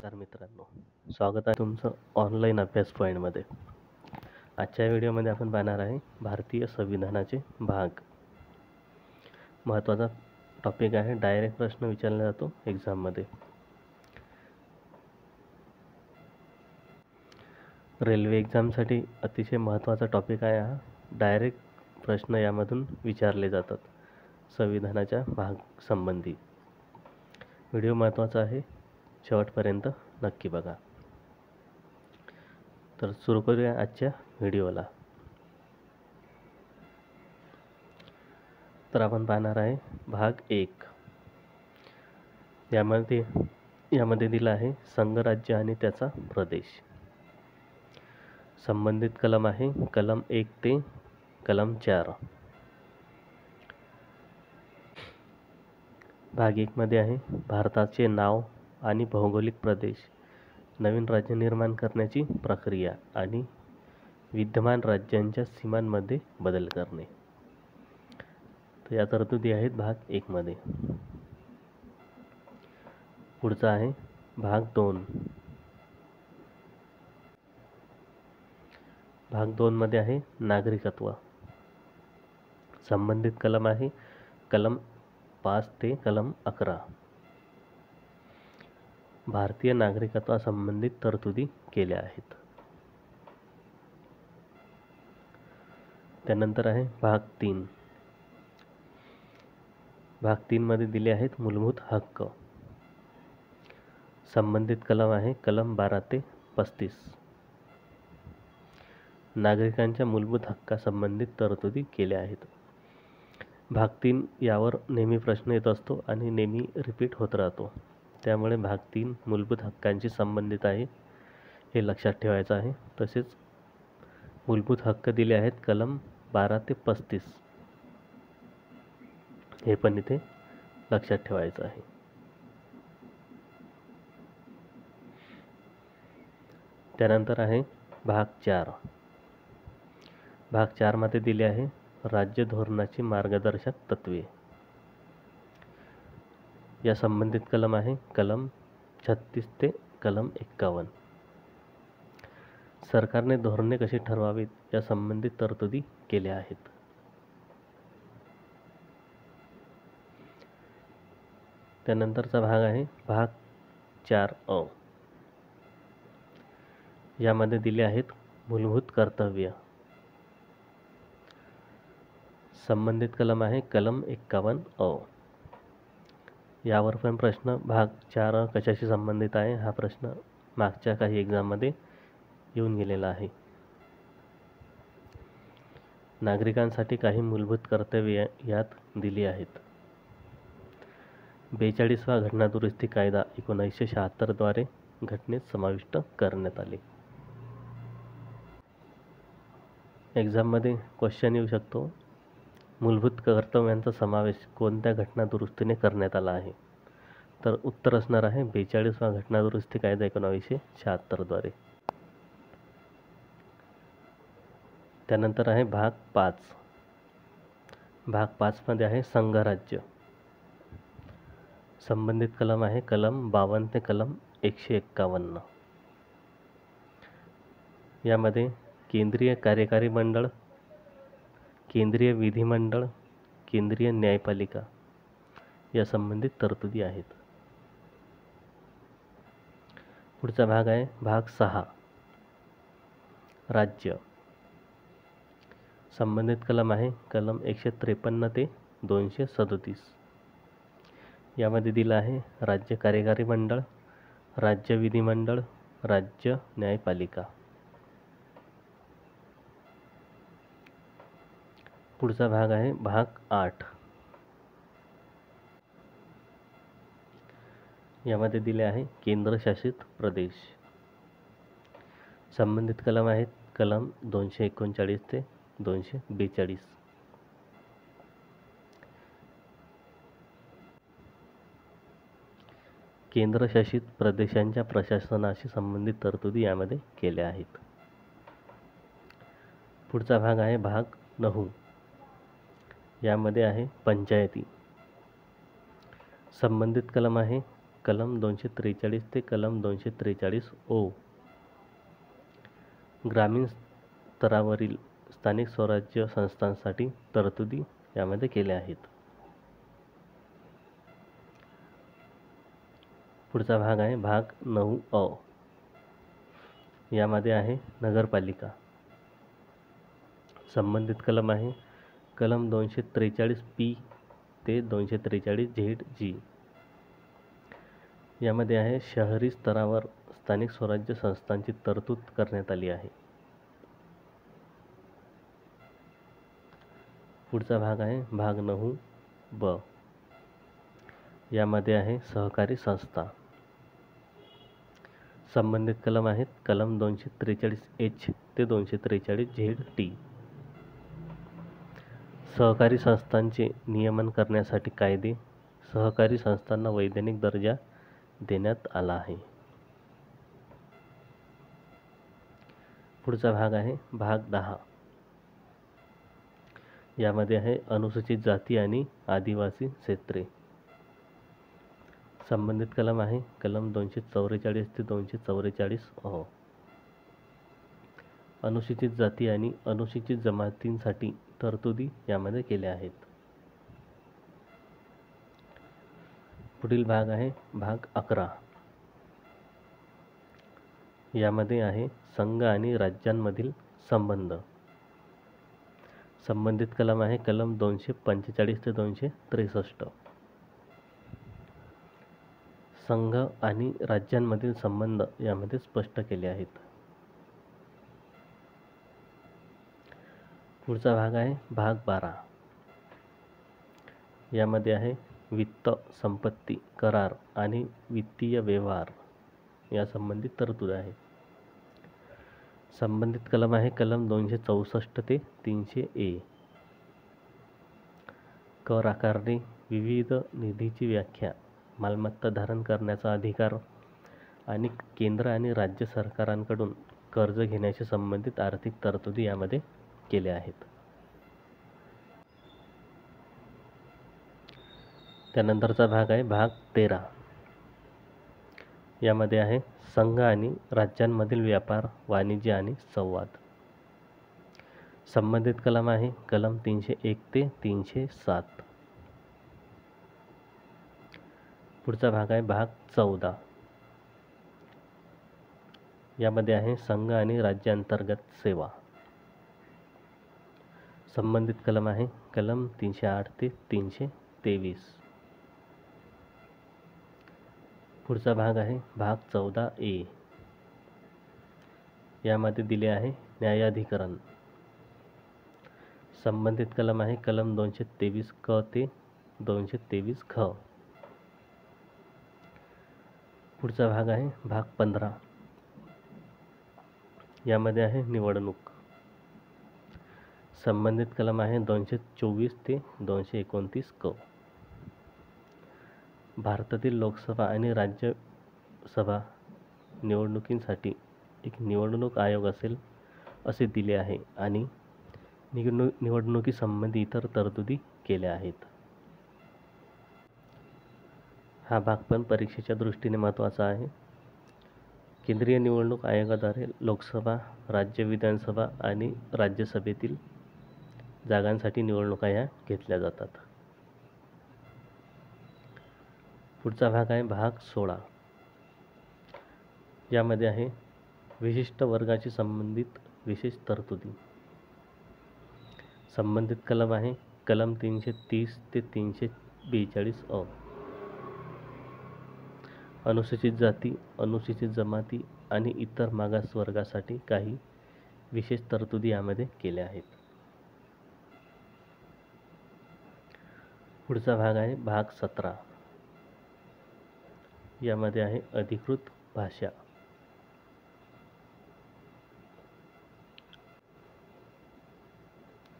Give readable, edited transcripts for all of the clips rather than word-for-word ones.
नमस्कार मित्रांनो, स्वागत आहे तुमचं ऑनलाईन अभ्यास पॉईंटमध्ये. आजच्या व्हिडिओमध्ये आपण पाहणार आहे भारतीय संविधानाचे भाग. महत्त्वाचा टॉपिक आहे. डायरेक्ट प्रश्न विचारला जातो एक्झाममध्ये. रेल्वे एक्झामसाठी अतिशय महत्त्वाचा टॉपिक आहे हा. डायरेक्ट प्रश्न यामधून विचारले जातात संविधानाच्या भाग संबंधी. व्हिडिओ महत्त्वाचा आहे, शेवटपर्यंत नक्की बघा. तर सुरू करूया आजच्या व्हिडिओला. तर आपण पाहणार आहे भाग 1. यामध्ये दिला आहे संघराज्य आणि त्याचा प्रदेश. संबंधित कलम आहे कलम 1 ते कलम 4. भाग 1 मध्ये आहे भारताचे नाव आणि भौगोलिक प्रदेश, नवीन राज्य निर्माण करण्याची प्रक्रिया आणि विद्यमान राज्यांच्या सीमांमध्ये बदल करणे. तर या तरतुदी आहेत भाग 1 मध्ये. पुढचा आहे भाग 2. भाग 2 मध्ये आहे नागरिकत्व. संबंधित कलम आहे कलम 5 ते कलम 11. भारतीय नागरिकत्वासंबंधित तरतुदी केल्या आहेत. त्यानंतर आहे भाग 3. भाग 3 मध्ये दिले आहेत मूलभूत हक्क. संबंधित कलम आहे कलम 12 ते 35. नागरिकांच्या मूलभूत हक्कासंबंधित तरतुदी केल्या आहेत. भाग 3 यावर नेहमी प्रश्न येत असतो आणि नेहमी रिपीट होत राहतो. त्यामुळे भाग 3 मूलभूत हक्कांशी संबंधित आहे, हे लक्षात ठेवायचं आहे. तसेच मूलभूत हक्क दिले आहेत कलम 12 ते 35, हे पण इथे लक्षात ठेवायचं आहे. त्यानंतर आहे भाग 4. भाग 4 मध्ये दिले आहे राज्य धोरणाची मार्गदर्शक तत्त्वे. या संबंधित कलम आहे कलम 36 ते कलम 51. सरकारने धोरणे कशी ठरवावीत या संबंधित तरतुदी केल्या आहेत. त्यानंतरचा भाग आहे भाग 4अ. यामध्ये दिले आहेत मूलभूत कर्तव्य. संबंधित कलम आहे कलम 51अ. यावर पण प्रश्न भाग 4 कशाशी संबंधित आहे हा प्रश्न मागच्या काही एक्झाममध्ये येऊन गेलेला आहे. नागरिकांसाठी काही मूलभूत कर्तव्ये यात दिली आहेत. 42वा घटनादुरुस्ती कायदा 1976 द्वारे घटनेत समाविष्ट करण्यात आले. एक्झाममध्ये क्वेश्चन येऊ शकतो, मूलभूत कर्तव्यांचा समावेश कोणत्या घटनादुरुस्तीने करण्यात आला आहे. तर उत्तर असणार आहे 42वा घटनादुरुस्ती कायदा 1976 द्वारे. त्यानंतर आहे भाग 5. भाग 5 मध्ये आहे संघराज्य. संबंधित कलम आहे कलम 52 ते कलम 151. यामध्ये केंद्रीय कार्यकारी मंडळ, केंद्रीय विधिमंडळ, केंद्रीय न्यायपालिका या संबंधित तरतुदी आहेत. पुढचा भाग आहे भाग 6. राज्य. संबंधित कलम आहे कलम 153 ते 237. यामध्ये दिला आहे राज्य कार्यकारी मंडळ, राज्य विधिमंडळ, राज्य न्यायपालिका. पुढचा भाग आहे भाग 8. यामध्ये दिले आहे केंद्रशासित प्रदेश. संबंधित कलम आहेत कलम 239 ते 242. केंद्रशासित प्रदेशांच्या प्रशासनाशी संबंधित तरतुदी यामध्ये केल्या आहेत. पुढचा भाग आहे भाग 9. यामध्ये आहे पंचायती. संबंधित कलम आहे कलम 243 ते कलम 243 ओ. ग्रामीण स्तरावरील स्थानिक स्वराज्य संस्थांसाठी तरतुदी यामध्ये केल्या आहेत. पुढचा भाग आहे भाग 9 अ. यामध्ये आहे नगरपालिका. संबंधित कलम आहे कलम 243 पी ते 243 झेड जी. यामध्ये आहे शहरी स्तरावर स्थानिक स्वराज्य संस्थांची तरतूद करण्यात आली आहे. पुढचा भाग आहे भाग 9 ब. यामध्ये आहे सहकारी संस्था. संबंधित कलम आहेत कलम 243 एच ते 243 झेड टी. सहकारी संस्थांचे नियमन करण्यासाठी कायदे. सहकारी संस्थांना वैधानिक दर्जा देण्यात आला आहे. पुढचा भाग आहे भाग 10. यामध्ये आहे अनुसूचित जाती आणि आदिवासी क्षेत्रे. संबंधित कलम आहे कलम 244 ते 244 अ. अनुसूचित जाती आणि अनुसूचित जमातींसाठी तरतुदी यामध्ये केल्या आहेत. पुढील भाग आहे भाग 11. यामध्ये आहे संघ आणि राज्यांमधील संबंध. संबंधित कलम आहे कलम 245 ते 263. संघ आणि राज्यांमधील संबंध यामध्ये स्पष्ट केले आहेत. पुढचा भाग आहे भाग 12. यामध्ये आहे वित्त, संपत्ती, करार आणि वित्तीय व्यवहार या संबंधित तरतूद आहे. संबंधित कलम आहे कलम 264 ते 300 ए. कर आकारणी, विविध निधीची व्याख्या, मालमत्ता धारण करण्याचा अधिकार आणि केंद्र आणि राज्य सरकारांकडून कर्ज घेण्याशी संबंधित आर्थिक तरतुदी यामध्ये केल्या आहेत. त्यानंतरचा भाग आहे भाग 13. यामध्ये आहे संघ आणि राज्यांमधील व्यापार, वाणिज्य आणि संवाद. संबंधित कलम आहे कलम 301 ते 307. पुढचा भाग आहे भाग 14. यामध्ये आहे संघ आणि राज्यांतर्गत सेवा. संबंधित कलम आहे कलम 308 ते 323. पुढचा भाग आहे भाग 14 ए. यामध्ये दिले आहे न्यायाधिकरण. संबंधित कलम आहे कलम 223 क ते 223 ख. पुढचा भाग आहे भाग 15. यामध्ये आहे निवडणूक. संबंधित कलम आहे 224 ते 229 क. भारतातील लोकसभा आणि राज्यसभा निवडणुकींसाठी एक निवडणूक आयोग असेल असे दिले आहे आणि निवडणुकीसंबंधी इतर तरतुदी केल्या आहेत. हा भाग पण परीक्षेच्या दृष्टीने महत्त्वाचा आहे. केंद्रीय निवडणूक आयोगाद्वारे लोकसभा, राज्य विधानसभा आणि राज्यसभेतील जागांसाठी निवडणुका ह्या घेतल्या जातात. पुढचा भाग आहे भाग 16. यामध्ये आहे विशिष्ट वर्गाशी संबंधित विशेष तरतुदी. संबंधित कलम आहे कलम 330 ते 342 अ. अनुसूचित जाती, अनुसूचित जमाती आणि इतर मागास वर्गासाठी काही विशेष तरतुदी यामध्ये केल्या आहेत. पुढचा भाग आहे भाग 17. यामध्ये आहे अधिकृत भाषा.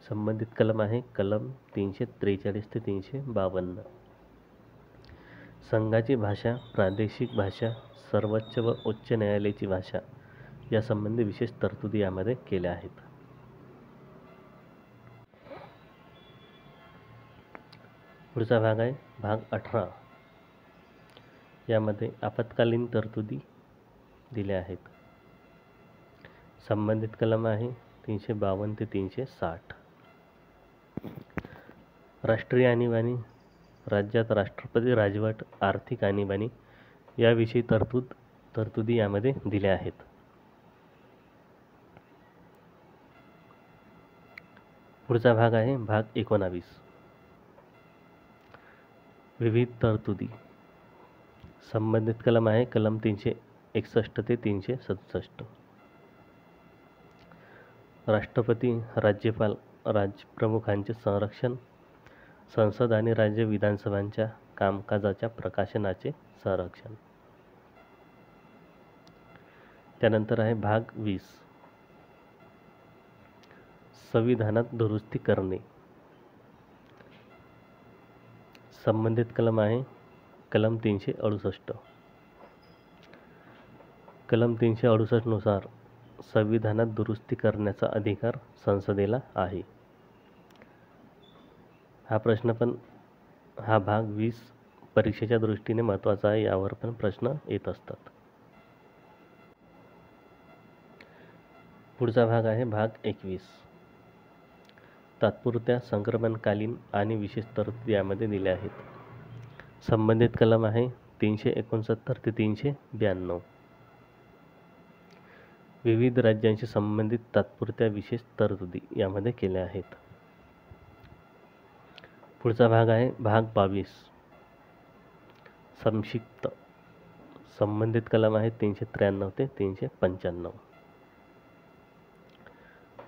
संबंधित कलम आहे कलम 343 ते 352. संघाची भाषा, प्रादेशिक भाषा, सर्वोच्च व उच्च न्यायालयाची भाषा यासंबंधी विशेष तरतुदी यामध्ये केल्या आहेत. पुढचा भाग आहे भाग 18. यामध्ये आपत्कालीन तरतुदी दिल्या आहेत. संबंधित कलम आहे 352 ते 360. राष्ट्रीय आणीबाणी, राज्यात राष्ट्रपती राजवट, आर्थिक आणीबाणी याविषयी तरतुदी यामध्ये दिल्या आहेत. पुढचा भाग आहे भाग 19, विविध तरतुदी. संबंधित कलम आहे कलम 361 ते 367. राष्ट्रपती, राज्यपाल, राज्यप्रमुखांचे संरक्षण, संसद आणि राज्य विधानसभांच्या कामकाजाच्या प्रकाशनाचे संरक्षण. त्यानंतर आहे भाग 20, संविधानात दुरुस्ती करणे. संबंधित कलम आहे कलम 368. कलम 368 नुसार संविधानात दुरुस्ती करण्याचा अधिकार संसदेला आहे. हा भाग 20 परीक्षेच्या दृष्टीने महत्त्वाचा आहे. यावर पण प्रश्न येत असतात. पुढचा भाग आहे भाग 21, तात्पुरत्या, संक्रमणकालीन आणि विशेष तरतुदी यामध्ये दिल्या आहेत. संबंधित कलम आहे 369 ते 392. विविध राज्यांशी संबंधित तात्पुरत्या विशेष तरतुदी यामध्ये केल्या आहेत. पुढचा भाग आहे भाग 22, संक्षिप्त. संबंधित कलम आहे 393 ते 395.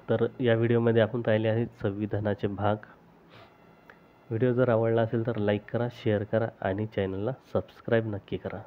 तर या व्हिडिओमध्ये आपण पाहिले आहेत संविधानाचे भाग. व्हिडिओ जर आवडला असेल तर लाईक करा, शेअर करा आणि चॅनलला सबस्क्राईब नक्की करा.